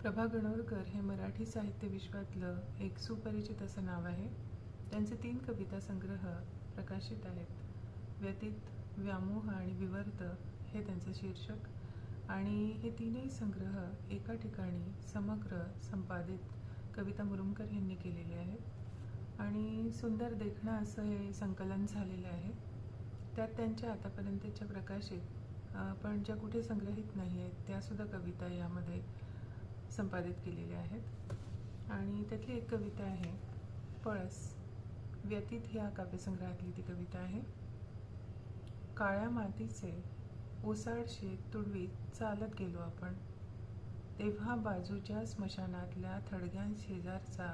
प्रभा गणोरकर हे मराठी साहित्य विश्वातलं एक सुपरिचित असं नाव आहे. त्यांचे 3 कविता संग्रह प्रकाशित आहेत. व्यतीत, व्यामोह आणि विवर्त हे त्यांचं शीर्षक. आणि हे 3ही संग्रह एका ठिकाणी समग्र संपादित कविता मुरुमकर यांनी केलेले आहेत. आणि सुंदर देखणं असं हे संकलन झालेलं आहे. त्यात त्यांच्या आतापर्यंतच्या प्रकाशित पण ज्या कुठे संग्रहित नाही आहेत त्यासुद्धा कविता यामध्ये संपादित केलेल्या आहेत. आणि त्यातली एक कविता आहे पळस. व्यतीत ह्या काव्यसंग्रहातली ती कविता आहे. काळ्या मातीचे ओसाड शेत तुडवीत चालत गेलो आपण, तेव्हा बाजूच्या स्मशानातल्या थडग्यां शेजारचा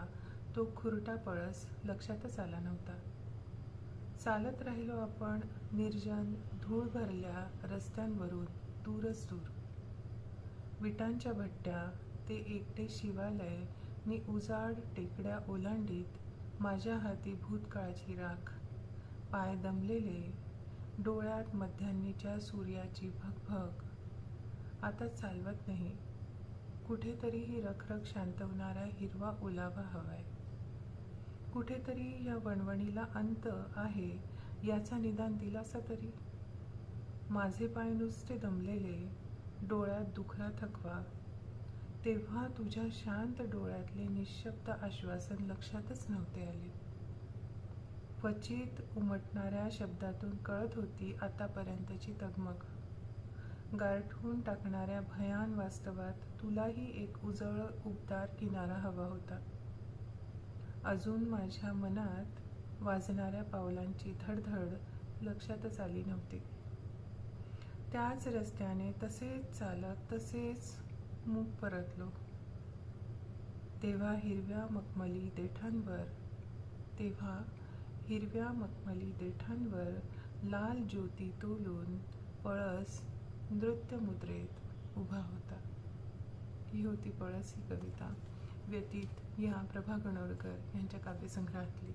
तो खुरटा पळस लक्षातच आला नव्हता. चालत राहिलो आपण निर्जन धूळ भरल्या रस्त्यांवरून दूरच दूर. विटांच्या भट्ट्या ते एकटे शिवालय नि उजाड टेकड्या ओलांडीत माझ्या हाती भूतकाळाची राख. पाय दमलेले, डोळ्यात मध्यान्नीच्या सूर्याची भगभग. आता चालवत नाही. कुठेतरी ही रखरख शांतवणारा हिरवा ओलावा हवाय. कुठेतरी या वणवणीला अंत आहे याचा निदान दिलासा तरी. माझे पाय नुसते दमलेले, डोळ्यात दुखरा थकवा. तेव्हा तुझ्या शांत डोळ्यातले निशब्द आश्वासन लक्षातच नव्हते आले. क्वचित उमटणाऱ्या शब्दातून कळत होती आतापर्यंतची तगमग. गारठून टाकणाऱ्या भयान वास्तवात तुलाही एक उजळ उबदार किनारा हवा होता. अजून माझ्या मनात वाजणाऱ्या पावलांची धडधड लक्षातच आली नव्हती. त्याच रस्त्याने तसेच चालत तसेच मूग परतलो. तेव्हा हिरव्या मखमली देठांवर लाल ज्योती तोलून पळस नृत्य मुद्रेत उभा होता. ही होती पळस ही कविता व्यतीत या प्रभा गणोरकर यांच्या काव्यसंग्रहातली.